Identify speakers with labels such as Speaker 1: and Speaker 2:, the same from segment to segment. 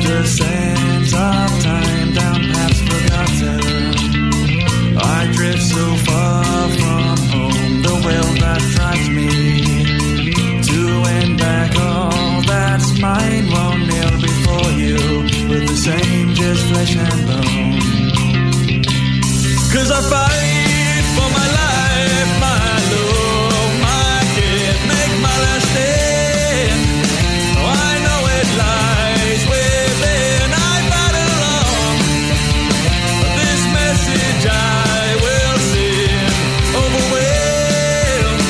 Speaker 1: the sands of time down paths forgotten. I drift so far from home, the will that drives me to win back all that's mine won't kneel before you with the same just flesh and bone. 'Cause I fight for my life, my love, my kid, make my last stand. Oh, I know it lies within, I fight along. This message I will send, overwhelmed,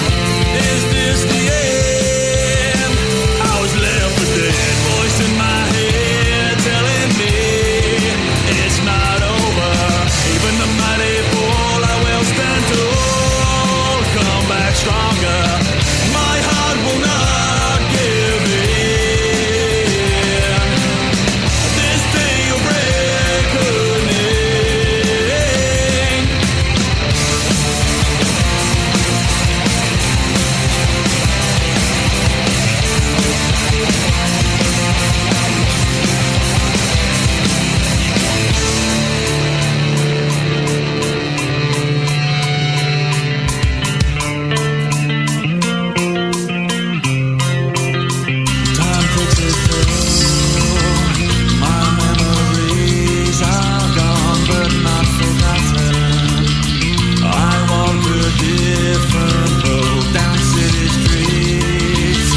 Speaker 1: is this the end? I was left for dead, voice in my head telling me it's not over. Even the mighty fall, I will stand tall, come back stronger. My heart will not give in. This day of reckoning. Time takes its toll. My memories are gone but not forgotten. I walk a different road down city streets.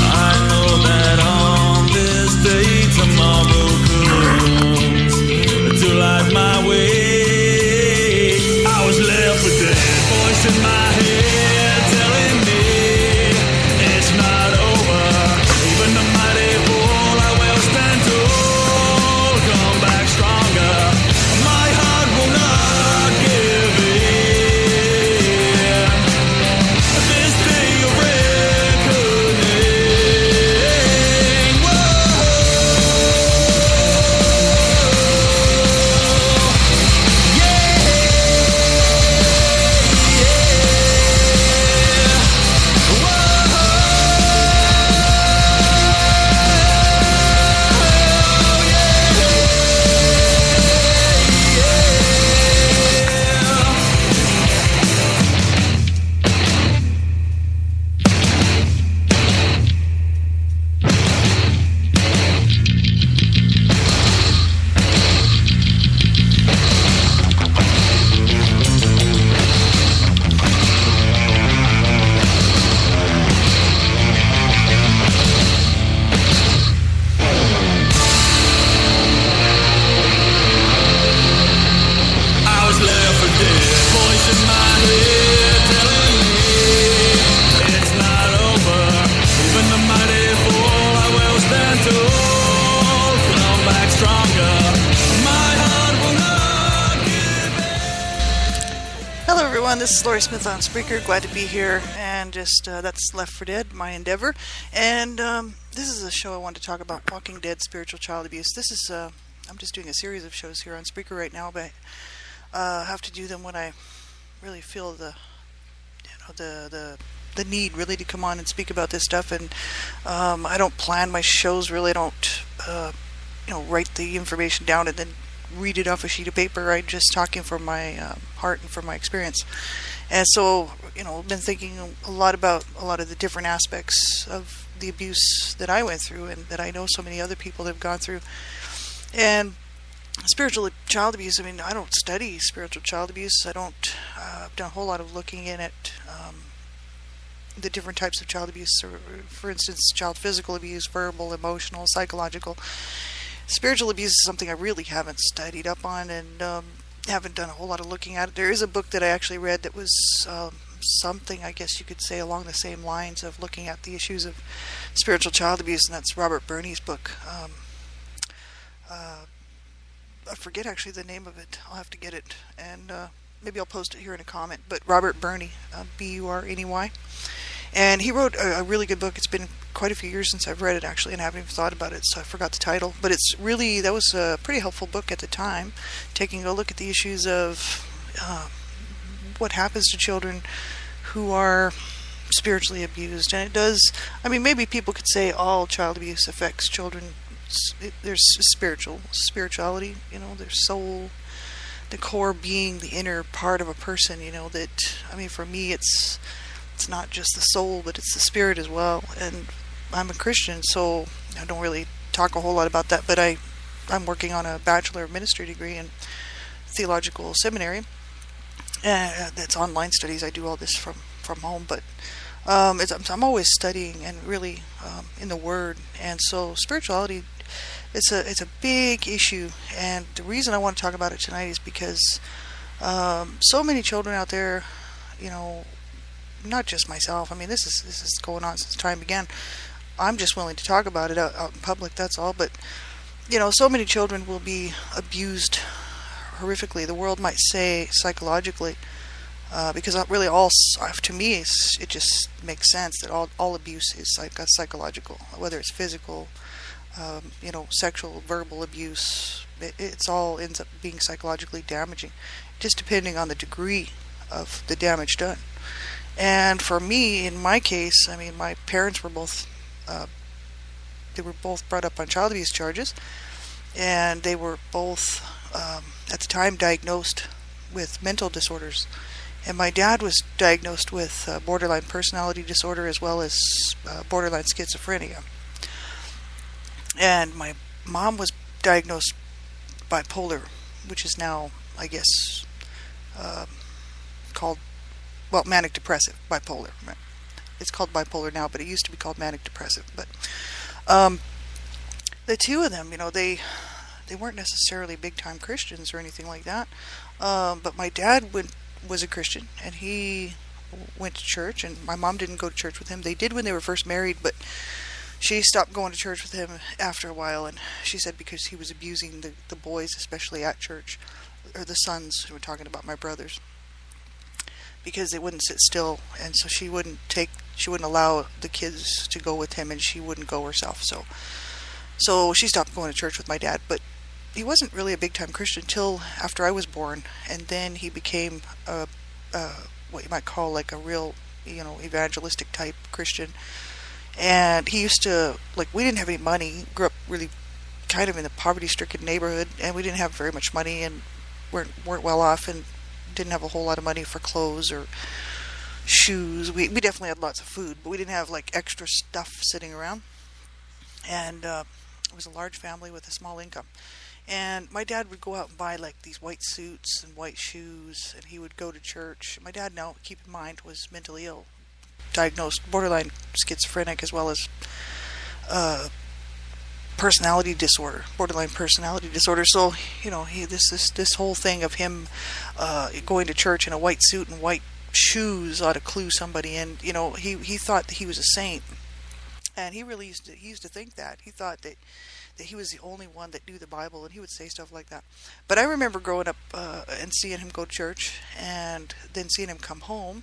Speaker 1: I know that on this day tomorrow comes to light my way. I was left for dead, voice in my head telling me it's not over. Even the mighty fall, I will stand tall, come back stronger. My heart will not give in. This day of reckoning. Whoa. Yeah. I was left for dead, voice in my head telling me it's not over. Even the mighty fall, I will stand tall, come back stronger. My heart will not give in.
Speaker 2: Hello everyone, this is Lori Smith on Spreaker. Glad to be here, and just that's Left for Dead, my endeavor. And this is a show I want to talk about Walking Dead, spiritual child abuse. This is I'm just doing a series of shows here on Spreaker right now, but have to do them when I really feel the need really to come on and speak about this stuff. And I don't plan my shows really. I don't write the information down and then read it off a sheet of paper. I'm just talking from my heart and from my experience. And so, I've been thinking a lot about a lot of the different aspects of the abuse that I went through and that I know so many other people have gone through. And spiritual child abuse, I don't study spiritual child abuse. I've done a whole lot of looking in at the different types of child abuse, or, for instance, child physical abuse, verbal, emotional, psychological. Spiritual abuse is something I really haven't studied up on, and haven't done a whole lot of looking at it. There is a book that I actually read that was something, I guess you could say, along the same lines of looking at the issues of spiritual child abuse, and that's Robert Burney's book. I forget actually the name of it. I'll have to get it, and maybe I'll post it here in a comment. But Robert Burney, B-U-R-N-E-Y. And he wrote a really good book. It's been quite a few years since I've read it, actually, and I haven't even thought about it, so I forgot the title. But that was a pretty helpful book at the time, taking a look at the issues of what happens to children who are spiritually abused. And it does, maybe people could say all child abuse affects children there's spirituality, there's soul, the core being, the inner part of a person, that, I mean, for me, it's not just the soul, but it's the spirit as well. And I'm a Christian, so I don't really talk a whole lot about that, but I'm working on a Bachelor of Ministry degree in theological seminary. That's online studies. I do all this from home, but I'm always studying and really in the Word. And so spirituality, it's a big issue. And the reason I want to talk about it tonight is because so many children out there, not just myself. I mean, this is going on since time began. I'm just willing to talk about it out in public. That's all. But so many children will be abused horrifically. The world might say psychologically, because really all, to me, it just makes sense that all abuse is psychological, whether it's physical, sexual, verbal abuse. It's all ends up being psychologically damaging, just depending on the degree of the damage done. And for me, in my case, I mean, my parents were both brought up on child abuse charges, and they were both at the time diagnosed with mental disorders. And my dad was diagnosed with borderline personality disorder as well as borderline schizophrenia. And my mom was diagnosed bipolar, which is now, I guess, called, manic depressive, bipolar. Right? It's called bipolar now, but it used to be called manic depressive. But the two of them, they weren't necessarily big-time Christians or anything like that. But my dad was a Christian, and he went to church, and my mom didn't go to church with him. They did when they were first married, but she stopped going to church with him after a while, and she said because he was abusing the boys, especially at church, or the sons. We're talking about my brothers, because they wouldn't sit still, and so she wouldn't allow the kids to go with him, and she wouldn't go herself. So she stopped going to church with my dad, but he wasn't really a big-time Christian until after I was born, and then he became what you might call like a real, evangelistic type Christian. And he used to, we didn't have any money, grew up really kind of in a poverty-stricken neighborhood, and we didn't have very much money, and weren't well off, and didn't have a whole lot of money for clothes or shoes. We definitely had lots of food, but we didn't have extra stuff sitting around. And it was a large family with a small income. And my dad would go out and buy these white suits and white shoes, and he would go to church. My dad, now, keep in mind, was mentally ill, diagnosed borderline schizophrenic as well as personality disorder, borderline personality disorder. So, this whole thing of him going to church in a white suit and white shoes ought to clue somebody in. He thought that he was a saint, and he used to think that. He thought that he was the only one that knew the Bible, and he would say stuff like that. But I remember growing up and seeing him go to church, and then seeing him come home,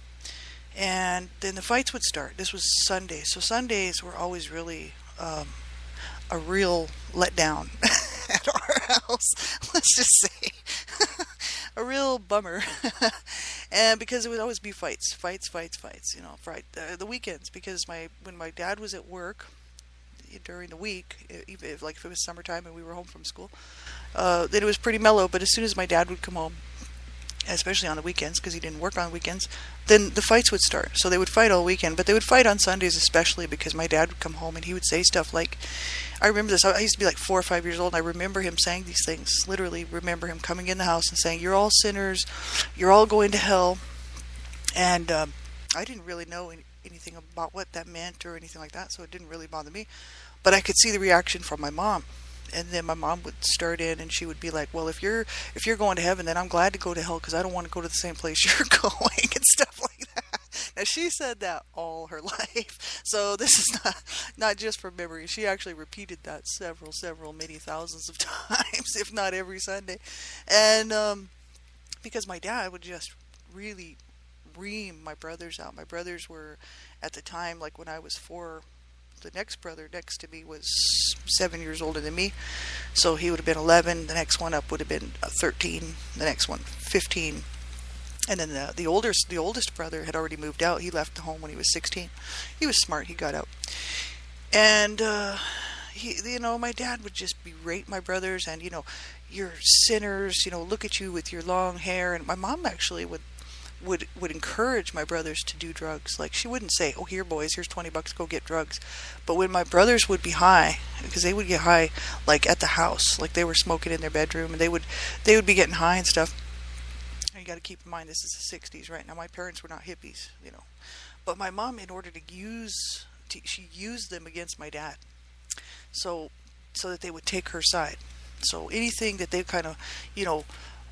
Speaker 2: and then the fights would start. This was Sunday, so Sundays were always really a real letdown at our house, let's just say. A real bummer. And because it would always be fights, the weekends, because when my dad was at work during the week, even if it was summertime and we were home from school, then it was pretty mellow. But as soon as my dad would come home, especially on the weekends, because he didn't work on weekends, then the fights would start. So they would fight all weekend, but they would fight on Sundays especially, because my dad would come home and he would say stuff like, I remember this, I used to be 4 or 5 years old, and I remember him saying these things, literally remember him coming in the house and saying, "You're all sinners, you're all going to hell." And I didn't really know anything about what that meant or anything like that, so it didn't really bother me. But I could see the reaction from my mom. And then my mom would start in, and she would be like, "Well, if you're going to heaven, then I'm glad to go to hell, because I don't want to go to the same place you're going," and stuff like that. Now, she said that all her life, so this is not just from memory. She actually repeated that several, many thousands of times, if not every Sunday. And because my dad would just really ream my brothers out. My brothers were, at the time, when I was 4, the next brother next to me was 7 years older than me, so he would have been 11. The next one up would have been 13. The next one 15, and then the oldest brother had already moved out. He left the home when he was 16. He was smart. He got out, and my dad would just berate my brothers and, you're sinners, look at you with your long hair. And my mom actually would encourage my brothers to do drugs. Like, she wouldn't say, "Oh, here, boys, here's $20, go get drugs." But when my brothers would be high, because they would get high, like at the house, like they were smoking in their bedroom, and they would be getting high and stuff. And you got to keep in mind, this is the '60s, right? Now, my parents were not hippies, but my mom, in order to she used them against my dad, so that they would take her side. So anything that they kind of,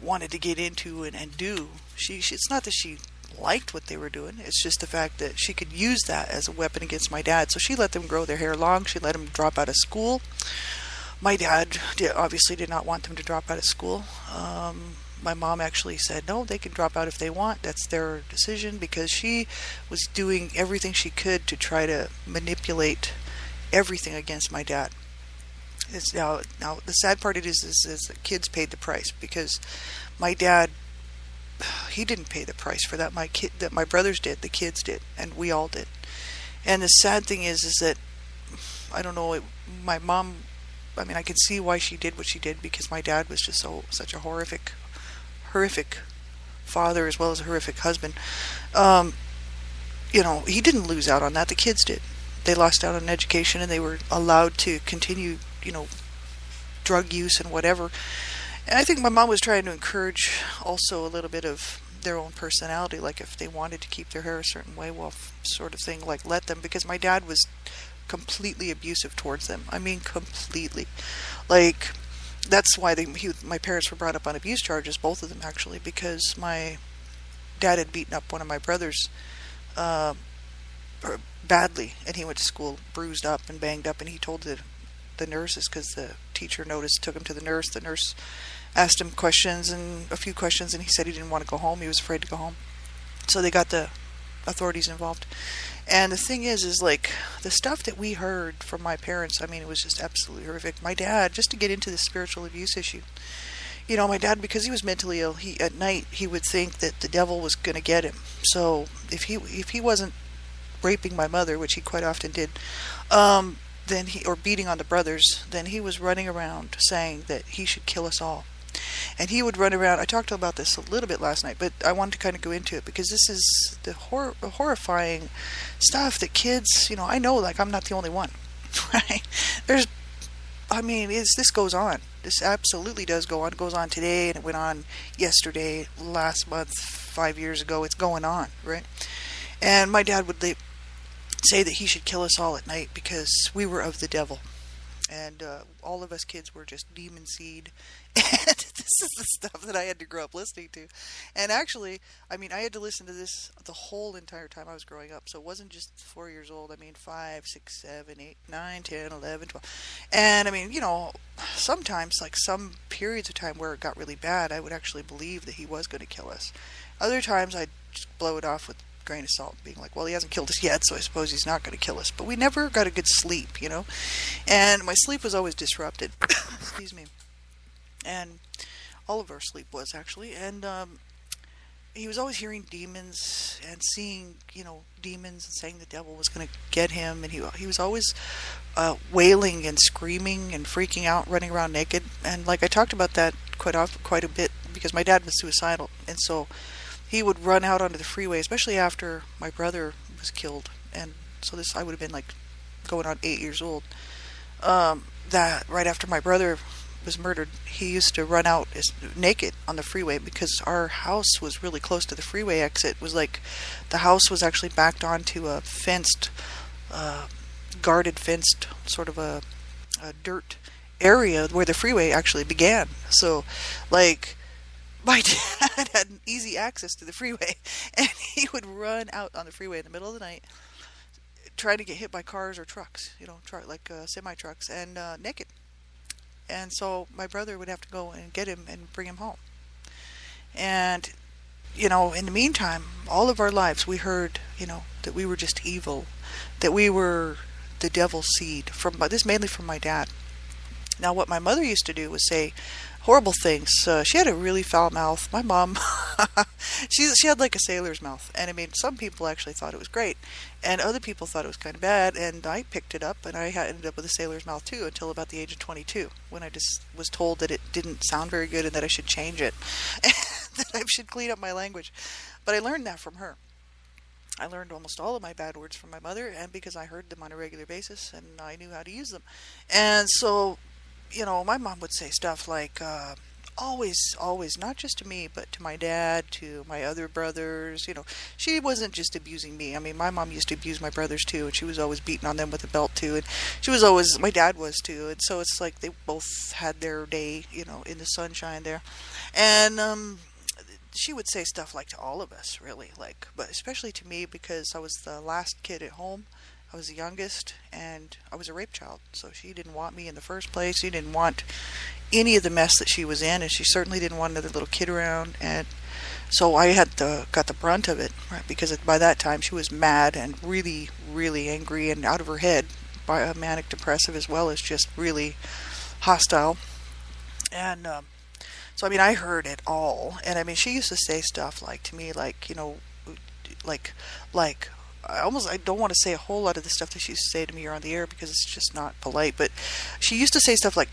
Speaker 2: wanted to get into and do, it's not that she liked what they were doing. It's just the fact that she could use that as a weapon against my dad. So she let them grow their hair long. She let them drop out of school. My dad obviously did not want them to drop out of school. My mom actually said, no, they can drop out if they want. That's their decision, because she was doing everything she could to try to manipulate everything against my dad. Now the sad part is the kids paid the price, because my dad, he didn't pay the price for that. My brothers did, the kids did, and we all did. And the sad thing is that, I don't know, my mom, I can see why she did what she did, because my dad was just such a horrific father, as well as a horrific husband. He didn't lose out on that. The kids did. They lost out on education, and they were allowed to continue, drug use and whatever. And I think my mom was trying to encourage also a little bit of their own personality, like if they wanted to keep their hair a certain way, well, sort of thing, like let them, because my dad was completely abusive towards them. Completely. Like, that's why my parents were brought up on abuse charges, both of them actually, because my dad had beaten up one of my brothers badly, and he went to school bruised up and banged up, and he told the nurses, because the teacher took him to the nurse. The nurse asked him a few questions, and he said he didn't want to go home. He was afraid to go home. So they got the authorities involved. And the thing is like, the stuff that we heard from my parents, it was just absolutely horrific. My dad, just to get into the spiritual abuse issue, my dad, because he was mentally ill, at night he would think that the devil was going to get him. So if he wasn't raping my mother, which he quite often did, or beating on the brothers, then he was running around saying that he should kill us all. And he would run around. I talked about this a little bit last night, but I wanted to kind of go into it, because this is the horrifying stuff that kids, I know, like, I'm not the only one, right? This goes on. This absolutely does go on. It goes on today, and it went on yesterday, last month, 5 years ago. It's going on, right? And my dad would say that he should kill us all at night because we were of the devil. And all of us kids were just demon seed. And this is the stuff that I had to grow up listening to. And actually, I had to listen to this the whole entire time I was growing up. So it wasn't just 4 years old. 5, 6, 7, 8, 9, 10, 11, 12. And sometimes, like some periods of time where it got really bad, I would actually believe that he was going to kill us. Other times I'd just blow it off with grain of salt, being like, well, he hasn't killed us yet, so I suppose he's not going to kill us. But we never got a good sleep, and my sleep was always disrupted. Excuse me. And all of our sleep was, actually. And he was always hearing demons and seeing, demons, and saying the devil was going to get him. And he was always wailing and screaming and freaking out, running around naked. And like I talked about that quite a bit, because my dad was suicidal, and so he would run out onto the freeway, especially after my brother was killed. And so I would have been like going on 8 years old. That right after my brother was murdered, he used to run out naked on the freeway, because our house was really close to the freeway exit. It was like the house was actually backed onto a fenced, guarded fenced sort of a dirt area where the freeway actually began. So like, my dad had easy access to the freeway, and he would run out on the freeway in the middle of the night, trying to get hit by cars or trucks, semi-trucks, and naked. And so my brother would have to go and get him and bring him home. And, in the meantime, all of our lives, we heard, that we were just evil, that we were the devil's seed, mainly from my dad. Now, what my mother used to do was say horrible things. She had a really foul mouth. My mom, She had like a sailor's mouth, and I mean, some people actually thought it was great, and other people thought it was kind of bad. And I picked it up, and ended up with a sailor's mouth too until about the age of 22, when I just was told that it didn't sound very good and that I should change it, and that I should clean up my language. But I learned that from her. I learned almost all of my bad words from my mother, and because I heard them on a regular basis, and I knew how to use them. And so, my mom would say stuff like, always, not just to me, but to my dad, to my other brothers. She wasn't just abusing me. I mean, my mom used to abuse my brothers too, and she was always beating on them with a belt too. And my dad was too. And so it's like they both had their day, in the sunshine there. And, she would say stuff like to all of us, really, but especially to me, because I was the last kid at home. I was the youngest, and I was a rape child. So she didn't want me in the first place. She didn't want any of the mess that she was in, and she certainly didn't want another little kid around. And so I got the brunt of it, right? Because by that time she was mad and really, really angry and out of her head, by a manic depressive, as well as just really hostile. And so, I mean, I heard it all. And, I mean, she used to say stuff to me, I don't want to say a whole lot of the stuff that she used to say to me here on the air because it's just not polite. But she used to say stuff like,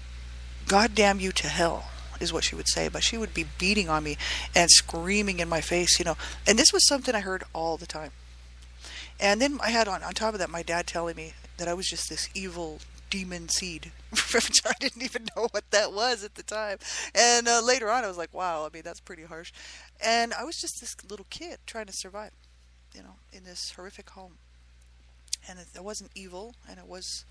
Speaker 2: "God damn you to hell," is what she would say. But she would be beating on me and screaming in my face, And this was something I heard all the time. And then I had on top of that my dad telling me that I was just this evil demon seed, which I didn't even know what that was at the time. And later on I was like, wow, I mean, that's pretty harsh. And I was just this little kid trying to survive, in this horrific home. And I wasn't evil, and I was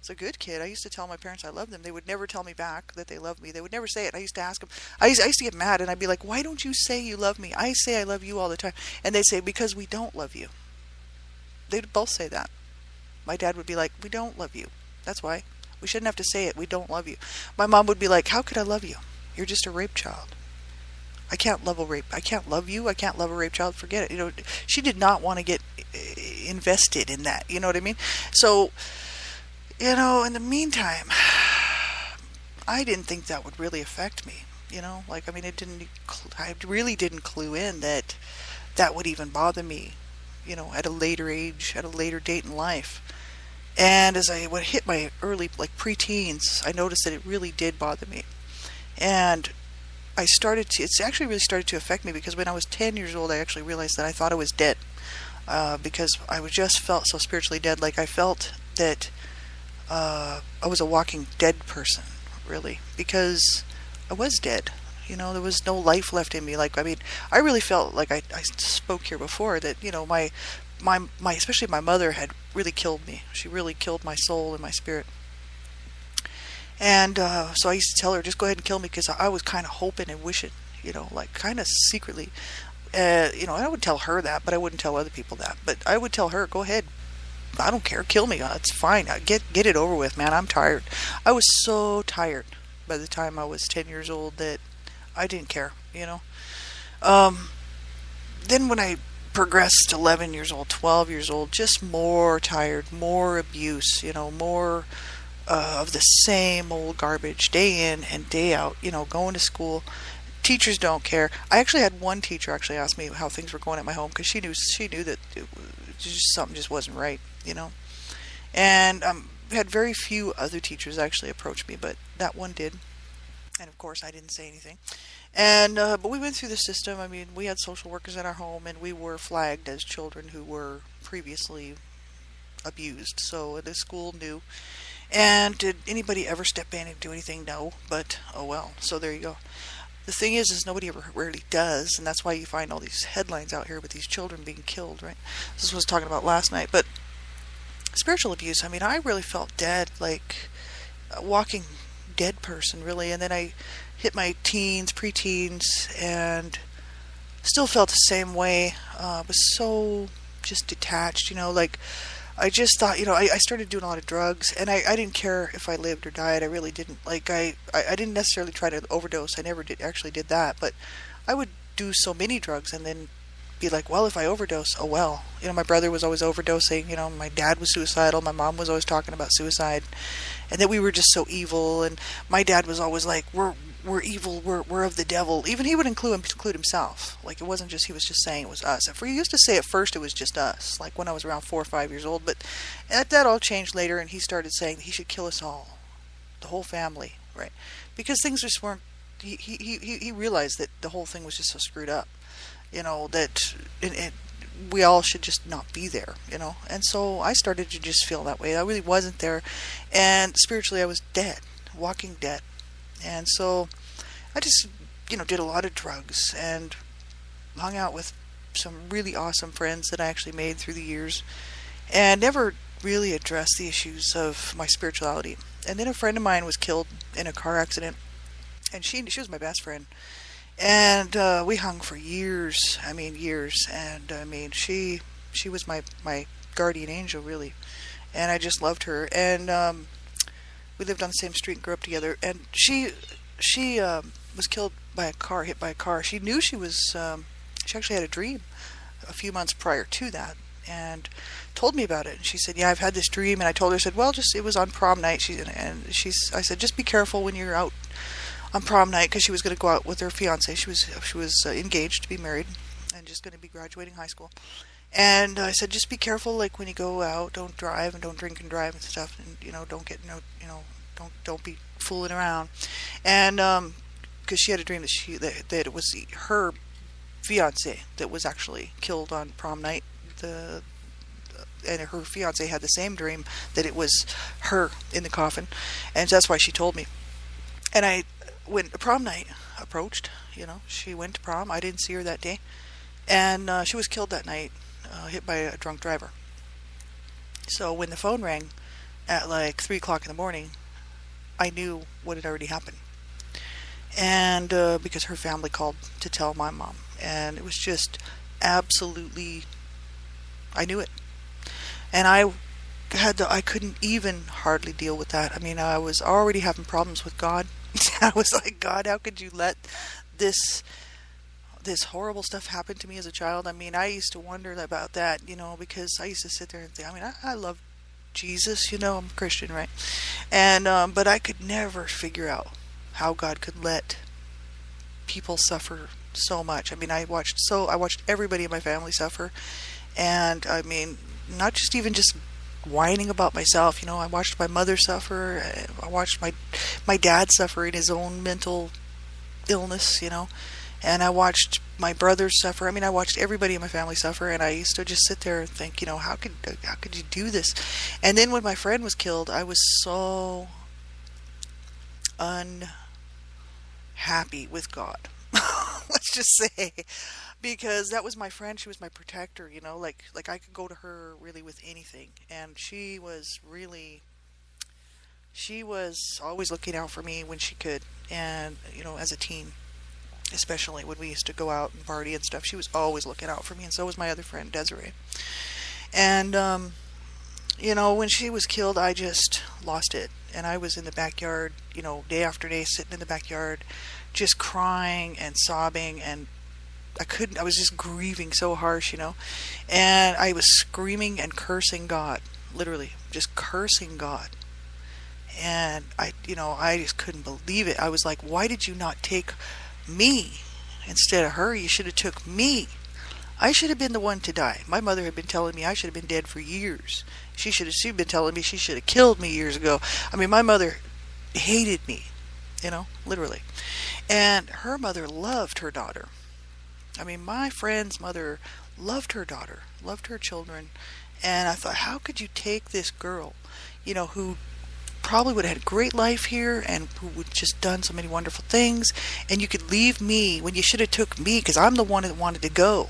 Speaker 2: a good kid. I used to tell my parents I loved them. They would never tell me back that they loved me. They would never say it. I used to ask them. I used to get mad, and I'd be like, why don't you say you love me? I say I love you all the time. And they'd say, because we don't love you. They'd both say that. My dad would be like, we don't love you. That's why. We shouldn't have to say it. We don't love you. My mom would be like, how could I love you? You're just a rape child. I can't love a rape. I can't love you. I can't love a rape child. Forget it. She did not want to get invested in that. You know what I mean? So, in the meantime, I didn't think that would really affect me. I really didn't clue in that would even bother me, at a later age, at a later date in life. And as I would hit my early, preteens, I noticed that it really did bother me. And it's actually really started to affect me, because when I was 10 years old, I actually realized that I thought I was dead. Because I just felt so spiritually dead. I felt that I was a walking dead person, really. Because I was dead. There was no life left in me. I really felt like I spoke here before that, my especially my mother had really killed me. She really killed my soul and my spirit. And so I used to tell her, just go ahead and kill me, because I was kind of hoping and wishing, kind of secretly. I would tell her that, but I wouldn't tell other people that. But I would tell her, go ahead. I don't care. Kill me. It's fine. Get it over with, man. I'm tired. I was so tired by the time I was 10 years old that I didn't care, Then when I progressed 11 years old, 12 years old, just more tired, more abuse, more of the same old garbage day in and day out, going to school. Teachers don't care. I actually had one teacher actually ask me how things were going at my home, because she knew that something just wasn't right, And had very few other teachers actually approach me, but that one did. And of course I didn't say anything. And but we went through the system. I mean, we had social workers at our home, and we were flagged as children who were previously abused. So the school knew. And did anybody ever step in and do anything? No, but oh well. So there you go. The thing is nobody ever rarely does, and that's why you find all these headlines out here with these children being killed, right? This is what I was talking about last night. But spiritual abuse, I mean, I really felt dead, like a walking dead person, really. And then I hit my teens, preteens, and still felt the same way. Was so just detached, I just thought, I started doing a lot of drugs, and I didn't care if I lived or died. I really didn't. I didn't necessarily try to overdose. I never actually did that, but I would do so many drugs and then be like, well, if I overdose, oh well. My brother was always overdosing. My dad was suicidal. My mom was always talking about suicide, and that we were just so evil. And my dad was always like, we're evil, we're of the devil. Even he would include himself. Like, it wasn't just he was just saying it was us. He used to say at first it was just us, like when I was around 4 or 5 years old. But that all changed later, and he started saying he should kill us all, the whole family, right? Because things just weren't. He realized that the whole thing was just so screwed up, that we all should just not be there, And so I started to just feel that way. I really wasn't there, and spiritually I was dead, walking dead. And so I just, did a lot of drugs and hung out with some really awesome friends that I actually made through the years, and never really addressed the issues of my spirituality. And then a friend of mine was killed in a car accident, and she was my best friend. And we hung for years. I mean, years. And I mean, she was my guardian angel, really. And I just loved her. And we lived on the same street and grew up together. And she was killed by a car, hit by a car. She knew she actually had a dream a few months prior to that, and told me about it. And she said, "Yeah, I've had this dream." And I told her, I said, "Well, it was on prom night." I said, "Just be careful when you're out on prom night," because she was going to go out with her fiance. She was engaged to be married and just going to be graduating high school. And I said, "Just be careful, like when you go out, don't drive and don't drink and drive and stuff, and don't be fooling around." And because she had a dream that it was her fiance that was actually killed on prom night. And her fiance had the same dream that it was her in the coffin, and that's why she told me. And when prom night approached, she went to prom. I didn't see her that day, and she was killed that night, hit by a drunk driver. So when the phone rang at like 3 o'clock in the morning, I knew what had already happened, and because her family called to tell my mom, and it was just absolutely, I knew it. And I couldn't even hardly deal with that. I mean, I was already having problems with God. I was like, "God, how could you let this horrible stuff happen to me as a child?" I mean, I used to wonder about that, because I used to sit there and think, I mean, I love Jesus, I'm a Christian, right? And but I could never figure out how God could let people suffer so much. I mean, I watched everybody in my family suffer, and I mean, not just whining about myself. I watched my mother suffer. I watched my dad suffer in his own mental illness, and I watched my brothers suffer. I mean, I watched everybody in my family suffer, and I used to just sit there and think, how could you do this? And then when my friend was killed, I was so unhappy with God. Let's just say, because that was my friend. She was my protector, like I could go to her really with anything. And she was always looking out for me when she could. And, as a teen, especially when we used to go out and party and stuff, she was always looking out for me. And so was my other friend, Desiree. And, when she was killed, I just lost it. And I was in the backyard, day after day, sitting in the backyard, just crying and sobbing, and I was just grieving so harsh, and I was screaming and cursing God, literally just cursing God. And I just couldn't believe it. I was like, "Why did you not take me instead of her? You should have took me. I should have been the one to die." My mother had been telling me I should have been dead for years. She'd been telling me she should have killed me years ago. I mean, my mother hated me, literally. And her mother loved her daughter. I mean, my friend's mother loved her daughter, loved her children. And I thought, how could you take this girl, who probably would have had a great life here and who would just done so many wonderful things, and you could leave me when you should have took me, because I'm the one that wanted to go.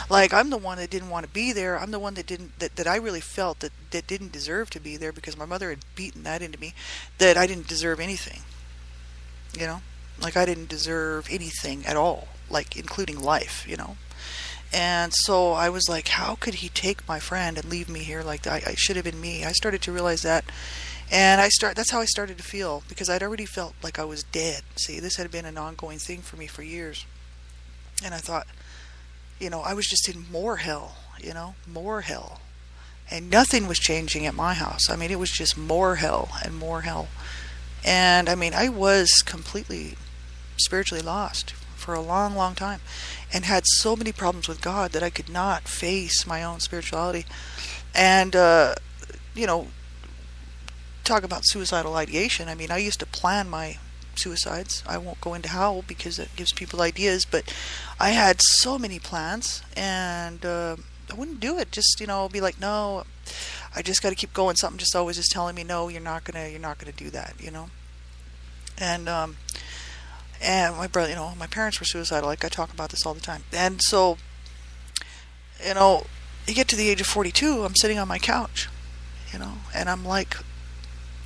Speaker 2: Like, I'm the one that didn't want to be there. I'm the one that I really felt that didn't deserve to be there, because my mother had beaten that into me, that I didn't deserve anything. Like, I didn't deserve anything at all, like, including life, And so I was like, how could he take my friend and leave me here like that? I should have been me. I started to realize that. And that's how I started to feel, because I'd already felt like I was dead. See, this had been an ongoing thing for me for years. And I thought, I was just in more hell, more hell. And nothing was changing at my house. I mean, it was just more hell and more hell. And I mean, I was completely spiritually lost for a long, long time, and had so many problems with God that I could not face my own spirituality. And, you know, talk about suicidal ideation. I mean, I used to plan my suicides. I won't go into how because it gives people ideas, but I had so many plans, and I wouldn't do it. Just, be like, no, I just got to keep going. Something just always is telling me, no, you're not gonna do that, And my brother, my parents were suicidal. Like, I talk about this all the time. And so, you get to the age of 42, I'm sitting on my couch, and I'm like,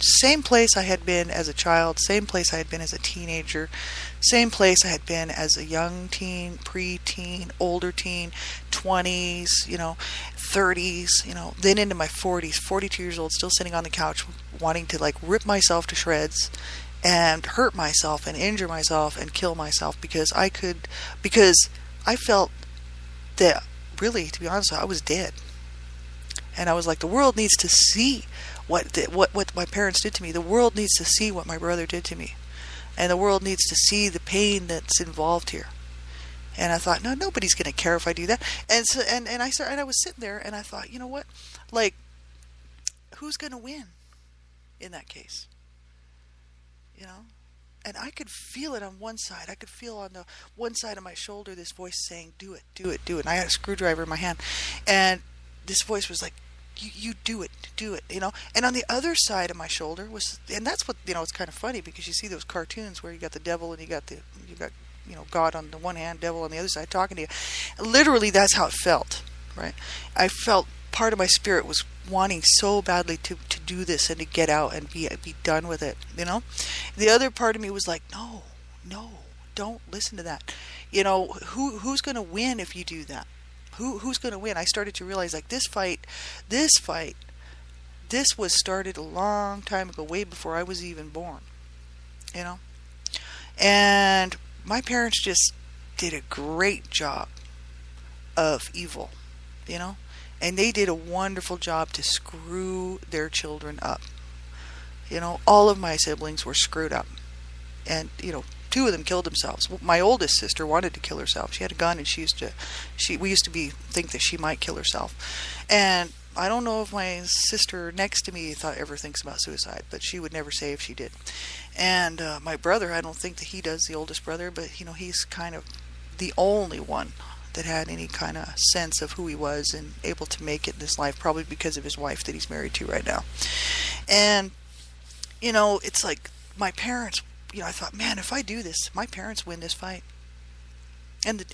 Speaker 2: same place I had been as a child, same place I had been as a teenager, same place I had been as a young teen, pre-teen, older teen, 20s, 30s, then into my 40s, 42 years old, still sitting on the couch wanting to like rip myself to shreds and hurt myself and injure myself and kill myself because I felt that, really, to be honest, I was dead. And I was like, the world needs to see what my parents did to me. The world needs to see what my brother did to me. And the world needs to see the pain that's involved here. And I thought, no, nobody's going to care if I do that. And so, and I was sitting there and I thought, you know what? Like, who's going to win in that case? And I could feel it on one side. I could feel on the one side of my shoulder this voice saying, do it, do it, do it. And I had a screwdriver in my hand. And this voice was like, you do it, And on the other side of my shoulder was, and that's what, it's kind of funny because you see those cartoons where you got the devil and you got God on the one hand, devil on the other side talking to you. Literally, that's how it felt, right? I felt part of my spirit was wanting so badly to do this and to get out and be done with it, The other part of me was like, no, don't listen to that. Who's going to win if you do that? Who's going to win? I started to realize, like, this was started a long time ago, way before I was even born, And my parents just did a great job of evil, And they did a wonderful job to screw their children up. All of my siblings were screwed up. And, two of them killed themselves. My oldest sister wanted to kill herself. She had a gun, and we used to think that she might kill herself. And I don't know if my sister next to me ever thinks about suicide, but she would never say if she did. And my brother, I don't think that he does, the oldest brother, but he's kind of the only one that had any kind of sense of who he was and able to make it in this life, probably because of his wife that he's married to right now. And it's like my parents. I thought, man, if I do this, my parents win this fight. And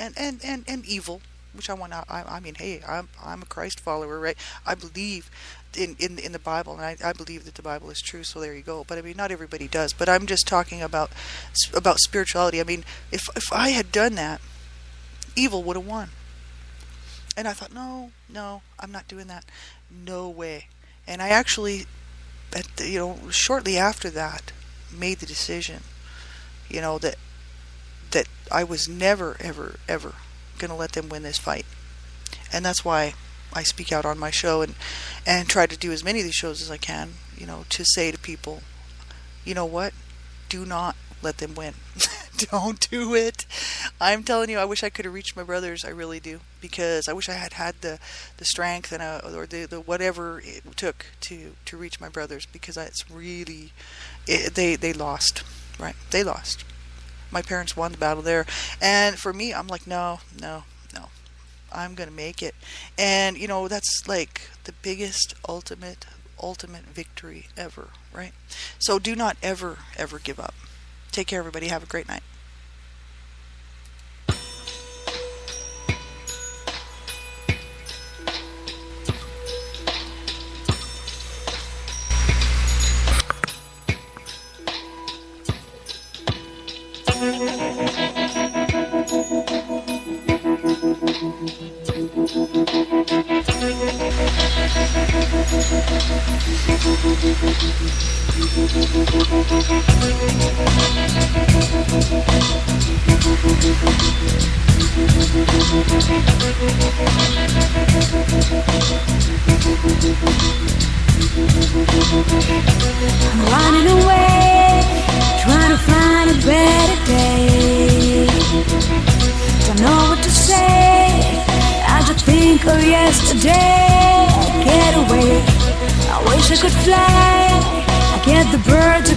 Speaker 2: evil, which I want to. I mean, hey, I'm a Christ follower, right? I believe in the Bible, and I believe that the Bible is true. So there you go. But I mean, not everybody does. But I'm just talking about spirituality. I mean, if I had done that, evil would have won. And I thought, no, I'm not doing that. No way. And I actually, shortly after that, made the decision, that I was never, ever, ever going to let them win this fight. And that's why I speak out on my show and try to do as many of these shows as I can, to say to people, you know what? Do not let them win. Don't do it. I'm telling you, I wish I could have reached my brothers. I really do, because I wish I had the strength and or the whatever it took to reach my brothers, because it's really they lost, right? They lost. My parents won the battle there, and for me, I'm like, no, I'm gonna make it. And that's like the biggest ultimate victory ever, right? So do not ever give up. Take care, everybody. Have a great night.
Speaker 3: I'm running away today. Get away. I wish I could fly. I get the bird to